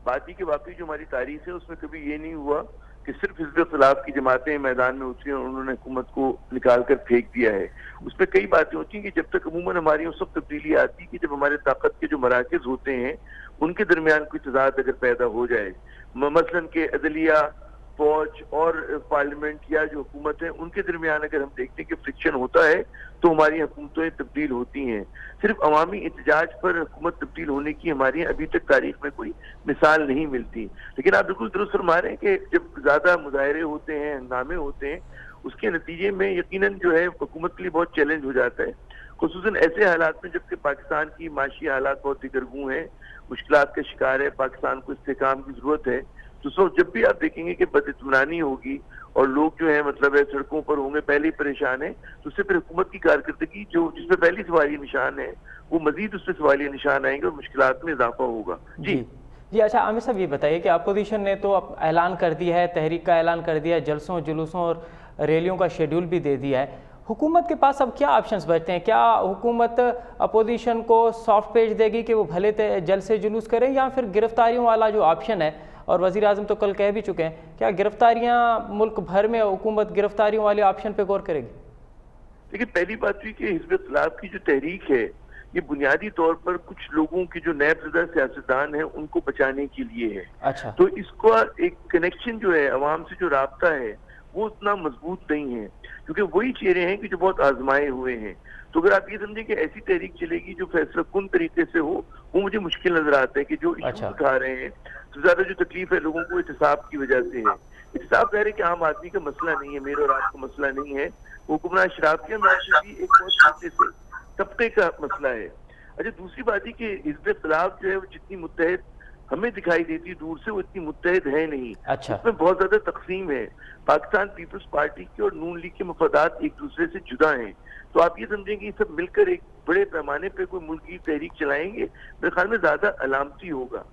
बात की वाकई जो हमारी तारीख है उसमें कभी ये नहीं हुआ कि सिर्फ हिज़्ब इख्तिलाफ की जमातें मैदान में उतरी और उन्होंने हुकूमत को निकाल कर फेंक दिया है। उसमें कई बातें होती हैं कि जब तक अमूमन हमारी उस वक्त तब्दीली आती है कि जब हमारे ताकत के जो मराकज़ होते हैं उनके दरमियान कोई तज़ाद अगर पैदा हो जाए, मसलन के अदलिया, फौज और पार्लियामेंट या जो हुकूमत है उनके दरमियान अगर हम देखते हैं कि फ्रिक्शन होता है तो हमारी हुकूमतें तब्दील होती हैं। सिर्फ अवामी एहतजाज पर हुकूमत तब्दील होने की हमारी अभी तक तारीख में कोई मिसाल नहीं मिलती। लेकिन आप बिल्कुल दुरुस्त फरमा रहे हैं कि जब ज़्यादा मुजाहरे होते हैं, हंगामे होते हैं, उसके नतीजे में यकीनन जो है हुकूमत के लिए बहुत चैलेंज हो जाता है, खुसूसन ऐसे हालात में जबकि पाकिस्तान की माशी हालात बहुत दिगरगू हैं, मुश्किलात का शिकार है, पाकिस्तान को इस्तेहकाम की ज़रूरत है। तो जब भी आप देखेंगे कि बदइत्मीनानी होगी और लोग जो है मतलब है सड़कों पर होंगे, पहले ही परेशान है, तो उससे फिर हुकूमत की कारकर्दगी जो जिसमें पहली सवालिया निशान है वो मजीद उससे सवालिया निशान आएंगे और मुश्किलात में इजाफा होगा। जी जी। अच्छा आमिर साहब ये बताइए कि अपोजिशन ने तो अब ऐलान कर दिया है, तहरीक का ऐलान कर दिया है, जलसों जुलूसों और रैलियों का शेड्यूल भी दे दिया है, हुकूमत के पास अब क्या ऑप्शंस बचते हैं? क्या हुकूमत अपोजिशन को सॉफ्ट पेज देगी कि वो भले जलसे जुलूस करें, या फिर गिरफ्तारियों वाला जो ऑप्शन है, और वज़ीर आज़म तो कल कह भी चुके हैं, क्या गिरफ्तारियां मुल्क भर में हुकूमत गिरफ्तारियों वाले ऑप्शन पे गौर करेगी? देखिए पहली बात हुई कि हिज़्ब इख्तिलाफ की जो तहरीक है ये बुनियादी तौर पर कुछ लोगों की जो नैबज़दा सियासतदान है उनको बचाने के लिए है। अच्छा। तो इसका एक कनेक्शन जो है अवाम से जो राब्ता है वो उतना मजबूत नहीं है, क्योंकि वही चेहरे हैं कि जो बहुत आजमाए हुए हैं। तो अगर आप ये समझें कि ऐसी तहरीक चलेगी जो फैसला कुन तरीके से हो, वो मुझे मुश्किल नजर आता है कि जो इशू उठा रहे हैं तो ज्यादा जो तकलीफ है लोगों को एहतिसाब की वजह से है। एहतिसाब कह रहे कि आम आदमी का मसला नहीं है, मेरे और आपका मसला नहीं है, हुक्मरान शराफिया में भी एक बहुत छोटे से तबके का मसला है। अच्छा दूसरी बात है कि हिज़्ब इख्तिलाफ जो है वो जितनी मुत्तहिद हमें दिखाई देती है दूर से वो इतनी मुत्तहिद है नहीं। अच्छा। उसमें बहुत ज्यादा तकसीम है। पाकिस्तान पीपल्स पार्टी के और नून लीग के मफादात एक दूसरे से जुदा हैं। तो आप ये समझेंगे सब मिलकर एक बड़े पैमाने पे कोई मुल्क की तहरीक चलाएंगे, मेरे ख्याल में ज्यादा अलामती होगा।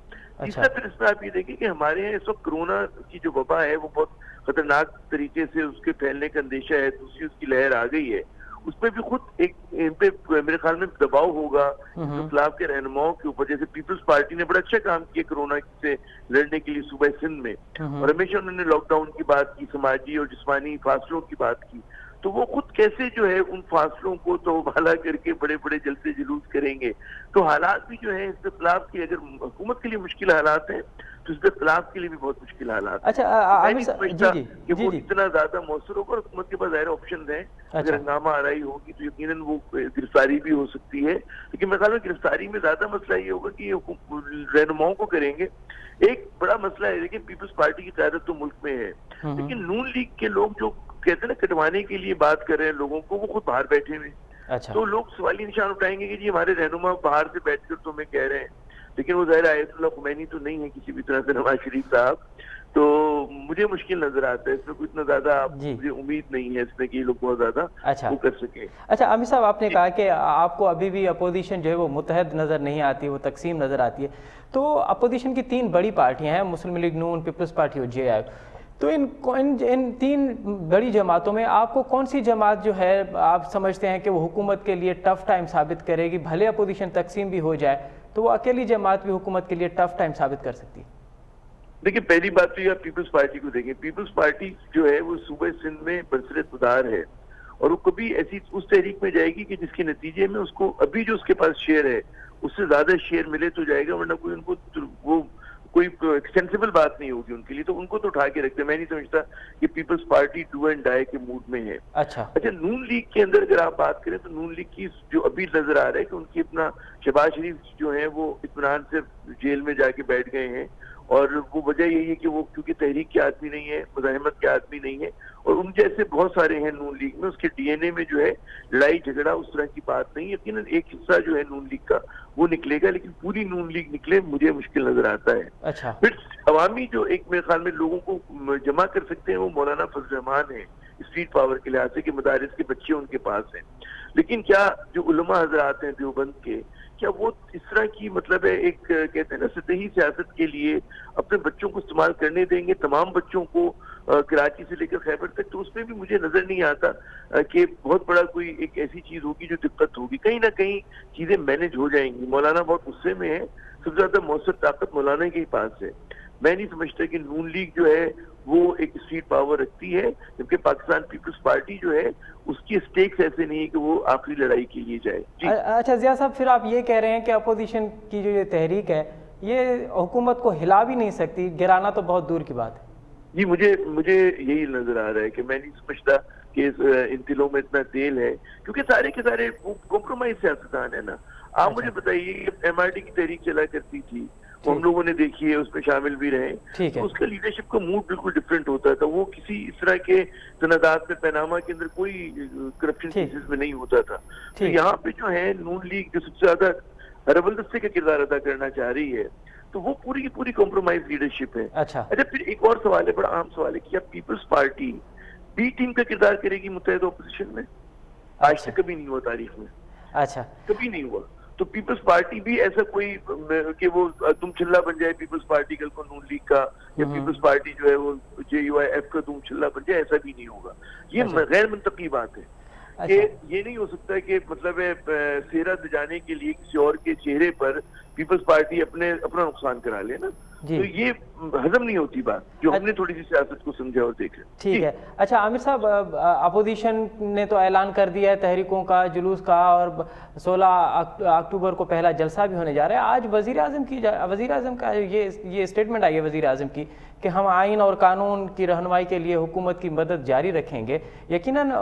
तीसरा फिर इसमें आप ये देखें कि हमारे यहाँ इस वक्त कोरोना की जो वबा है वो बहुत खतरनाक तरीके से उसके फैलने का अंदेशा है, दूसरी उसकी लहर आ गई है। उसमें भी खुद एक इन पे मेरे ख्याल में दबाव होगा इख्तिलाफ के रहनुमाओं के ऊपर। जैसे पीपल्स पार्टी ने बड़ा अच्छा काम किया कोरोना से लड़ने के लिए सूबे सिंध में, और हमेशा उन्होंने लॉकडाउन की बात की, समाजी और जिस्मानी फासलों की बात की। तो वो खुद कैसे जो है उन फासलों को तौबाला करके बड़े बड़े जलसे जुलूस करेंगे। तो हालात भी जो है इस इख्तिलाफ की, अगर हुकूमत के लिए मुश्किल हालात हैं तो इसके इख्तिलाफ के लिए भी बहुत मुश्किल हालात। अच्छा कि वो इतना ज्यादा मौसर होगा और हुकूमत के पास ज़ाहिर ऑप्शन है। अगर हंगामा आराई होगी तो यकीनन वो गिरफ्तारी भी हो सकती है, लेकिन मेरे ख्याल में गिरफ्तारी में ज्यादा मसला ये होगा कि रहनुमाओं को करेंगे। एक बड़ा मसला है, देखिए पीपल्स पार्टी की क़यादत तो मुल्क में है, लेकिन नून लीग के लोग जो कहते हैं ना कटवाने के लिए बात कर रहे हैं लोगों को, वो खुद बाहर बैठे हुए। अच्छा। तो लोग सवाली निशान उठाएंगे कि जी हमारे रहनुमा बाहर से बैठकर तो हमें कह रहे हैं, लेकिन वो ज़ाहिर आयतुल्लाह खुमैनी तो नहीं है किसी भी तरह से नवाज शरीफ साहब। तो मुझे मुश्किल नजर आता है इसमें, कोई इतना ज्यादा मुझे उम्मीद नहीं है इसमें कि ये लोग बहुत ज्यादा वो कर सके। अच्छा आमिर साहब आपने कहा कि आपको अभी भी अपोजिशन जो है वो मुत्तहद नजर नहीं आती, वो तकसीम नजर आती है। तो अपोजिशन की तीन बड़ी पार्टियां हैं, मुस्लिम लीग नून, पीपल्स पार्टी और JI। तो इन तीन बड़ी जमातों में आपको कौन सी जमात जो है आप समझते हैं कि वो हुकूमत के लिए टफ टाइम साबित करेगी? भले अपोजिशन तकसीम भी हो जाए तो वो अकेली जमात भी हुकूमत के लिए टफ टाइम साबित कर सकती है। देखिए पहली बात तो ये आप पीपल्स पार्टी को देखें, पीपल्स पार्टी जो है वो सूबे सिंध में बरसरतदार है और वो कभी ऐसी उस तहरीक में जाएगी कि जिसके नतीजे में उसको अभी जो उसके पास शेयर है उससे ज्यादा शेयर मिले तो जाएगा, वरना कोई उनको वो कोई एक्सटेंसिबल बात नहीं होगी उनके लिए, तो उनको तो उठा के रखते हैं। मैं नहीं समझता कि पीपल्स पार्टी डू एंड डाई के मूड में है। अच्छा नून लीग के अंदर अगर आप बात करें तो नून लीग की जो अभी नजर आ रहा है कि उनकी अपना शहबाज शरीफ जो है वो इत्मीनान से जेल में जाके बैठ गए हैं, और वो वजह यही है कि वो क्योंकि तहरीक के आदमी नहीं है, मुजाहिमत के आदमी नहीं है, और उन जैसे बहुत सारे हैं नून लीग में, उसके DNA में जो है लड़ाई झगड़ा उस तरह की बात नहीं। यकीनन एक हिस्सा जो है नून लीग का वो निकलेगा, लेकिन पूरी नून लीग निकले मुझे मुश्किल नजर आता है। अच्छा। फिर अवामी जो एक मेरे ख्याल में लोगों को जमा कर सकते हैं वो मौलाना फजल रहमान है, स्ट्रीट पावर के लिहाज से कि मदारिस के बच्चे उनके पास हैं, लेकिन क्या जो उलमा हजरात हैं देवबंद के, क्या वो इस तरह की मतलब है एक कहते हैं ना सतही सियासत के लिए अपने बच्चों को इस्तेमाल करने देंगे, तमाम बच्चों को कराची से लेकर खैबर तक? तो उसमें भी मुझे नजर नहीं आता कि बहुत बड़ा कोई एक ऐसी चीज होगी जो दिक्कत होगी। कहीं ना कहीं चीजें मैनेज हो जाएंगी। मौलाना बहुत गुस्से में है, सबसे ज्यादा मौसर ताकत मौलाना के ही पास है। मैं नहीं समझता कि नून लीग जो है वो एक स्ट्रीट पावर रखती है, जबकि पाकिस्तान पीपल्स पार्टी जो है उसकी स्टेक्स ऐसे नहीं है कि वो आखिरी लड़ाई के लिए जाए। अच्छा जिया साहब, फिर आप ये कह रहे हैं कि अपोजिशन की जो ये तहरीक है ये हुकूमत को हिला भी नहीं सकती, गिराना तो बहुत दूर की बात है। जी मुझे यही नजर आ रहा है कि मैं नहीं समझता कि इन दिलों में इतना तेल है, क्योंकि सारे के सारे कॉम्प्रोमाइज सियासतदान है ना। आप मुझे बताइए MRD की तहरीक चला करती थी, वो हम लोगों ने देखी है, उसमें शामिल भी रहे, तो उसका लीडरशिप का मूड बिल्कुल डिफरेंट होता था। वो किसी इस तरह के तनादात में पैनामा के अंदर कोई करप्शन केसेस में नहीं होता था। तो यहाँ पे जो है नून लीग जो सबसे ज्यादा रबलदस्ते का किरदार अदा करना चाह रही है, तो वो पूरी की पूरी कॉम्प्रोमाइज लीडरशिप है। अच्छा फिर एक और सवाल है, बड़ा आम सवाल है, कि क्या पीपल्स पार्टी बी टीम का किरदार करेगी मुत्तहिदा अपोजिशन में? आज तक कभी नहीं हुआ तारीख में, अच्छा कभी नहीं हुआ। तो पीपल्स पार्टी भी ऐसा कोई कि वो तुम चिल्ला बन जाए पीपल्स पार्टी कल को नून लीग का, या पीपल्स पार्टी जो है वो JUIF का तुम चिल्ला बन जाए, ऐसा भी नहीं होगा। ये गैर मंतकी बात है कि ये नहीं हो सकता कि मतलब सेहरा दिलाने के लिए किसी और के चेहरे पर पीपल्स पार्टी अपना नुकसान करा ले ना, तो ये हजम नहीं होती बात, जो हमने थोड़ी सी सियासत को समझा और देखा। ठीक है। अच्छा आमिर साहब, अपोजिशन ने तो ऐलान कर दिया है तहरीकों का, जुलूस का, और 16 अक्टूबर को पहला जलसा भी होने जा रहा है। आज वज़ीर आज़म का ये स्टेटमेंट आई है वज़ीर आज़म की कि हम आइन और कानून की रहनुमाई के लिए हुकूमत की मदद जारी रखेंगे। यकीनन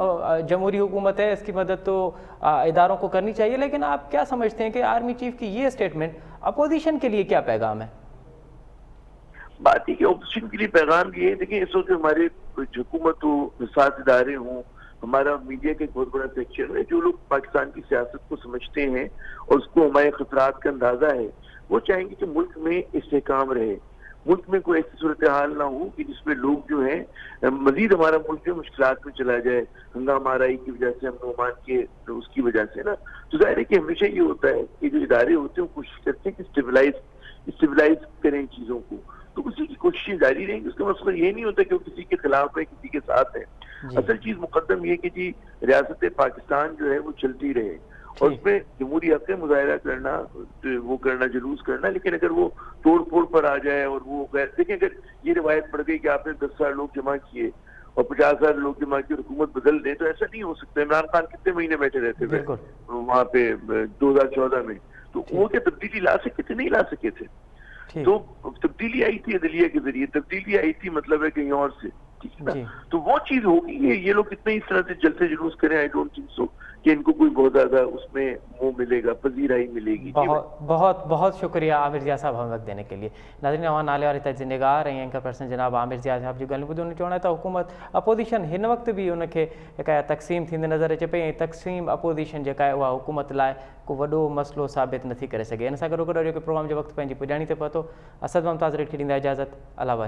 जमहूरी हुकूमत है, इसकी मदद तो इदारों को करनी चाहिए, लेकिन आप क्या समझते हैं कि आर्मी चीफ की ये स्टेटमेंट अपोजिशन के लिए क्या पैगाम है? बात ही कि ऑपोजिशन के लिए पैगाम ये है, देखिए इस वक्त हमारे हुकूमत हो, साथ इदारे हों, हमारा मीडिया का एक बहुत बड़ा सेक्शन है, जो लोग पाकिस्तान की सियासत को समझते हैं और उसको हमारे खतरात का अंदाजा है, वो चाहेंगे कि मुल्क में इस्तेहकाम रहे, मुल्क में कोई ऐसी सूरत हाल ना हो कि जिसमें लोग जो है मजीद हमारा मुल्क जो मुश्किलात में चला जाए, हंगामा आराई की वजह से, अमन अमान के उसकी वजह से ना। तो जाहिर है कि हमेशा ये होता है कि जो इदारे होते हैं वो कोशिश करते हैं कि स्टेबलाइज करें चीजों को, तो उसी की कोशिशें जारी रहेंगी। उसका मतलब ये नहीं होता कि वो किसी के खिलाफ है, किसी के साथ है। असल चीज मुकद्दम ये कि जी रियासत पाकिस्तान जो है वो चलती रहे, और उसमें जमहूरी हक मुजाहरा करना, वो करना, जुलूस करना, लेकिन अगर वो तोड़ फोड़ पर आ जाए और वो देखिए, अगर ये रिवायत पड़ गई कि आपने 10,000 लोग जमा किए और 50,000 लोग जमा किए, हुकूमत बदल दे, तो ऐसा नहीं हो सकता। इमरान खान कितने महीने बैठे रहते थे वहाँ पे 2014 में, तो वो क्या तब्दीली ला सके थे? नहीं ला सके थे। तो तब्दीली आई थी अदलिया के जरिए, तब्दीली आई थी मतलब है कहीं और से, ठीक है ना। तो वो चीज होगी, ये लोग कितने इस तरह से जलसे जुलूस करें, आई डोंट थिंक सो कि इनको कोई बहुत ज्यादा उसमें वो मिलेगा, पजीराई मिलेगी। बहुत बहुत शुक्रिया आमिर जिया साहब हमें वक्त देने के लिए। नाज़रीन, अवां नाले वारी तजिंदेगार ऐं एंकर पर्सन जनाब आमिर जिया साहब जी ॻाल्हियूं ॿुधियूं। उन्हनि चवणु त हुकूमत अपोजिशन हिन वक़्तु बि उनखे जेका तक़सीम थींदी नज़र अचे पई, ऐं तक़सीम अपोजिशन जेका आहे उहा हुकूमत लाइ को वॾो मसइलो साबित नथी करे सघे। इन सां गॾोगॾु प्रोग्राम जो वक़्तु पंहिंजी पुॼाणी ते पहुतो। असद मुमताज़ रेड खे ॾींदा इजाज़त। अला भाई।